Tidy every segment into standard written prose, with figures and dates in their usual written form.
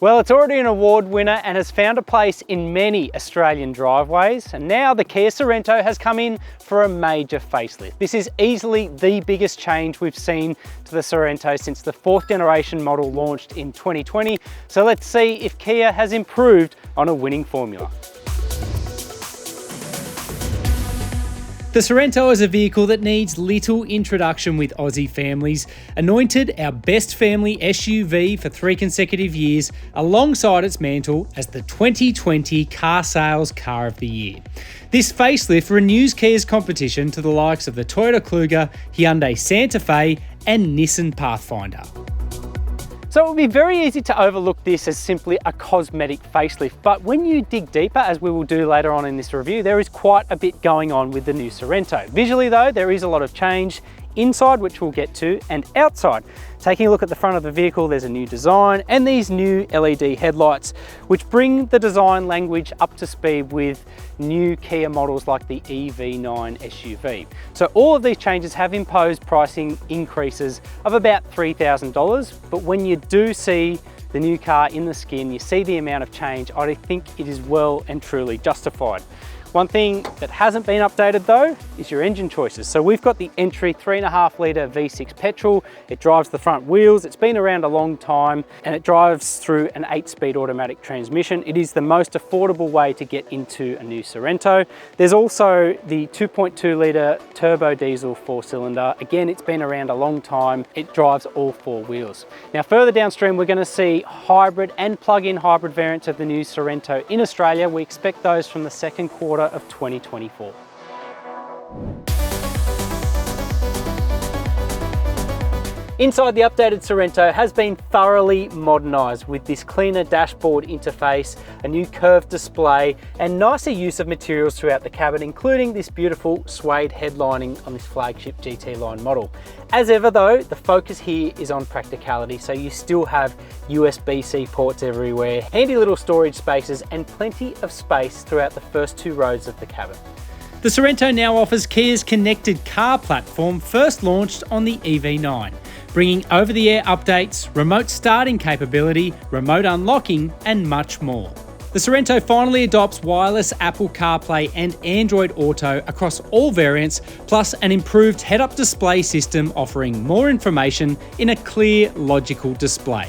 Well, it's already an award winner and has found a place in many Australian driveways, and now the Kia Sorento has come in for a major facelift. This is easily the biggest change we've seen to the Sorento since the 4th generation model launched in 2020, so let's see if Kia has improved on a winning formula. The Sorento is a vehicle that needs little introduction with Aussie families, anointed our best family SUV for 3 consecutive years, alongside its mantle as the 2020 Car Sales Car of the Year. This facelift renews Kia's competition to the likes of the Toyota Kluger, Hyundai Santa Fe and Nissan Pathfinder. So it would be very easy to overlook this as simply a cosmetic facelift, but when you dig deeper, as we will do later on in this review, there is quite a bit going on with the new Sorento. Visually though, there is a lot of change inside, which we'll get to, and outside. Taking a look at the front of the vehicle, there's a new design and these new LED headlights, which bring the design language up to speed with new Kia models like the EV9 SUV. So all of these changes have imposed pricing increases of about $3,000, but when you do see the new car in the skin, you see the amount of change, I think it is well and truly justified. One thing that hasn't been updated though is your engine choices. So we've got the entry 3.5 litre V6 petrol. It drives the front wheels. It's been around a long time and it drives through an 8-speed automatic transmission. It is the most affordable way to get into a new Sorento. There's also the 2.2 litre turbo diesel 4-cylinder. Again, it's been around a long time. It drives all 4 wheels. Now further downstream, we're going to see hybrid and plug-in hybrid variants of the new Sorento in Australia. We expect those from the second quarter of 2024. Inside, the updated Sorento has been thoroughly modernised with this cleaner dashboard interface, a new curved display and nicer use of materials throughout the cabin, including this beautiful suede headlining on this flagship GT line model. As ever though, the focus here is on practicality, so you still have USB-C ports everywhere, handy little storage spaces and plenty of space throughout the first 2 rows of the cabin. The Sorento now offers Kia's connected car platform, first launched on the EV9, bringing over-the-air updates, remote starting capability, remote unlocking, and much more. The Sorento finally adopts wireless Apple CarPlay and Android Auto across all variants, plus an improved head-up display system offering more information in a clear, logical display.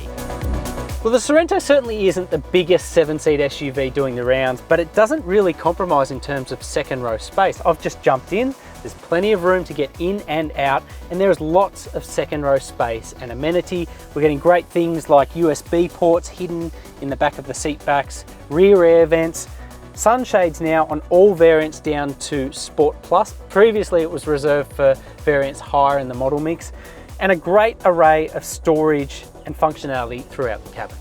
Well, the Sorento certainly isn't the biggest 7-seat SUV doing the rounds, but it doesn't really compromise in terms of second row space. I've just jumped in, there's plenty of room to get in and out, and there is lots of second row space and amenity. We're getting great things like USB ports hidden in the back of the seat backs, rear air vents, sunshades now on all variants down to Sport Plus. Previously it was reserved for variants higher in the model mix, and a great array of storage and functionality throughout the cabin.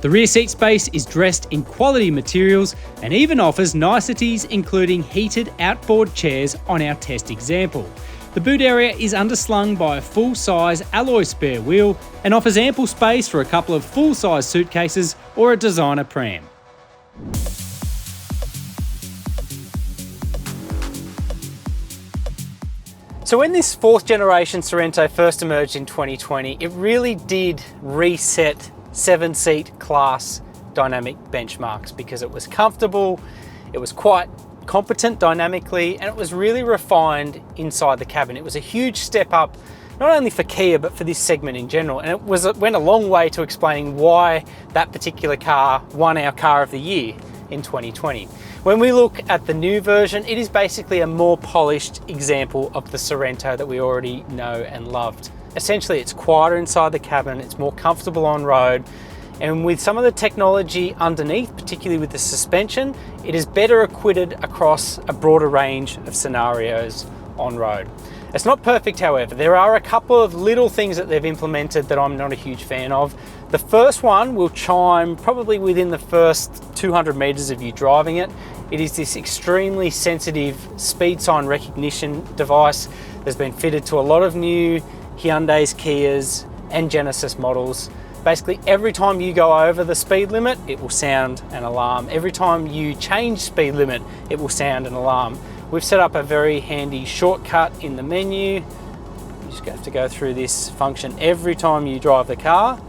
The rear seat space is dressed in quality materials and even offers niceties including heated outboard chairs on our test example. The boot area is underslung by a full-size alloy spare wheel and offers ample space for a couple of full-size suitcases or a designer pram. So when this 4th generation Sorento first emerged in 2020, it really did reset 7-seat class dynamic benchmarks because it was comfortable, it was quite competent dynamically, and it was really refined inside the cabin. It was a huge step up, not only for Kia, but for this segment in general. And it went a long way to explaining why that particular car won our Car of the Year in 2020. When we look at the new version, it is basically a more polished example of the Sorento that we already know and loved. Essentially, it's quieter inside the cabin, it's more comfortable on road, and with some of the technology underneath, particularly with the suspension, it is better acquitted across a broader range of scenarios on road. It's not perfect, however. There are a couple of little things that they've implemented that I'm not a huge fan of. The first one will chime probably within the first 200 meters of you driving it. It is this extremely sensitive speed sign recognition device that's been fitted to a lot of new Hyundais, Kias, and Genesis models. Basically, every time you go over the speed limit, it will sound an alarm. Every time you change speed limit, it will sound an alarm. We've set up a very handy shortcut in the menu. You just have to go through this function every time you drive the car,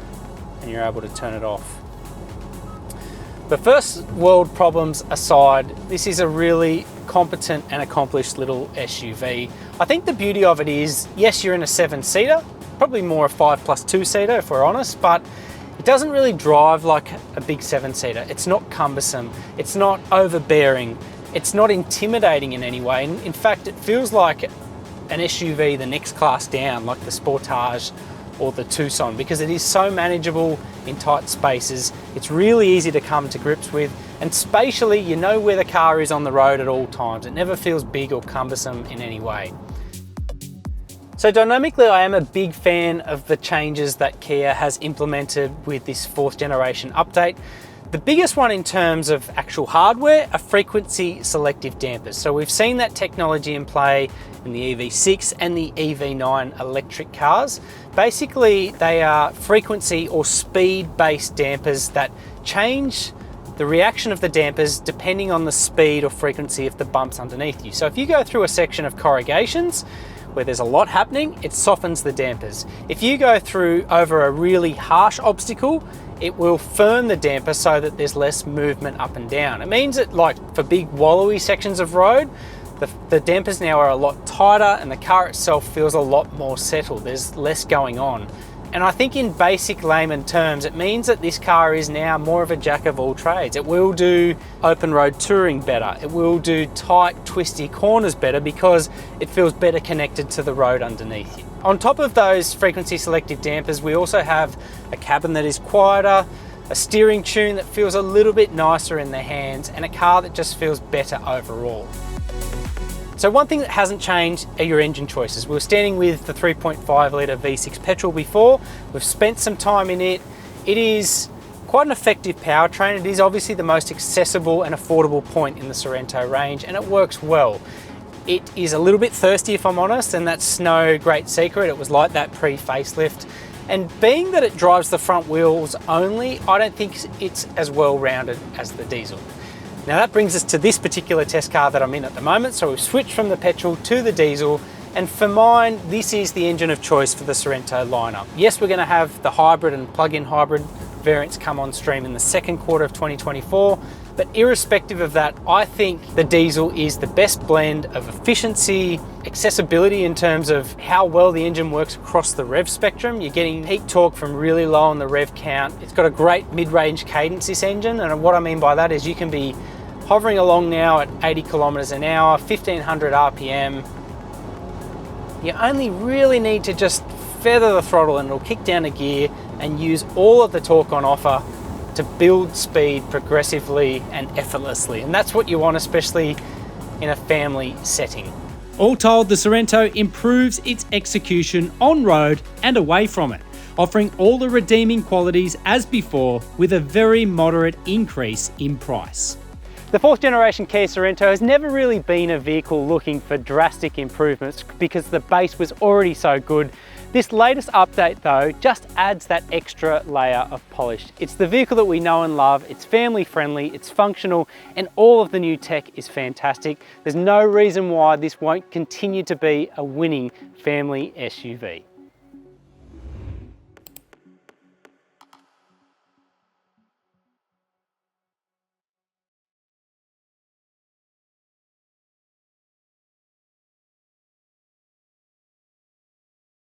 and you're able to turn it off. But first world problems aside, this is a really competent and accomplished little SUV. I think the beauty of it is, yes, you're in a 7-seater, probably more a 5+2-seater if we're honest, but it doesn't really drive like a big 7-seater. It's not cumbersome, it's not overbearing, it's not intimidating in any way. In fact, it feels like an SUV the next class down, like the Sportage or the Tucson, because it is so manageable in tight spaces. It's really easy to come to grips with, and spatially you know where the car is on the road at all times. It never feels big or cumbersome in any way. So dynamically, I am a big fan of the changes that Kia has implemented with this 4th generation update. The biggest one in terms of actual hardware are frequency selective dampers. So we've seen that technology in play in the EV6 and the EV9 electric cars. Basically, they are frequency or speed-based dampers that change the reaction of the dampers depending on the speed or frequency of the bumps underneath you. So if you go through a section of corrugations where there's a lot happening, it softens the dampers. If you go through over a really harsh obstacle, it will firm the damper so that there's less movement up and down. It means that, like for big wallowy sections of road, the dampers now are a lot tighter and the car itself feels a lot more settled. There's less going on. And I think in basic layman terms, it means that this car is now more of a jack of all trades. It will do open road touring better. It will do tight, twisty corners better because it feels better connected to the road underneath you. On top of those frequency selective dampers, we also have a cabin that is quieter, a steering tune that feels a little bit nicer in the hands, and a car that just feels better overall. So one thing that hasn't changed are your engine choices. We were standing with the 3.5 litre V6 petrol before. We've spent some time in it. It is quite an effective powertrain. It is obviously the most accessible and affordable point in the Sorento range, and it works well. It is a little bit thirsty, if I'm honest, and that's no great secret. It was like that pre-facelift. And being that it drives the front wheels only, I don't think it's as well-rounded as the diesel. Now that brings us to this particular test car that I'm in at the moment. So we've switched from the petrol to the diesel, and for mine, this is the engine of choice for the Sorento lineup. Yes, we're going to have the hybrid and plug-in hybrid variants come on stream in the second quarter of 2024, but irrespective of that, I think the diesel is the best blend of efficiency, accessibility in terms of how well the engine works across the rev spectrum. You're getting peak torque from really low on the rev count. It's got a great mid-range cadence, this engine, and what I mean by that is you can be hovering along now at 80 kilometers an hour, 1500 RPM. You only really need to just feather the throttle and it'll kick down a gear and use all of the torque on offer to build speed progressively and effortlessly. And that's what you want, especially in a family setting. All told, the Sorento improves its execution on road and away from it, offering all the redeeming qualities as before with a very moderate increase in price. The 4th generation Kia Sorento has never really been a vehicle looking for drastic improvements because the base was already so good. This latest update though just adds that extra layer of polish. It's the vehicle that we know and love, it's family friendly, it's functional, and all of the new tech is fantastic. There's no reason why this won't continue to be a winning family SUV.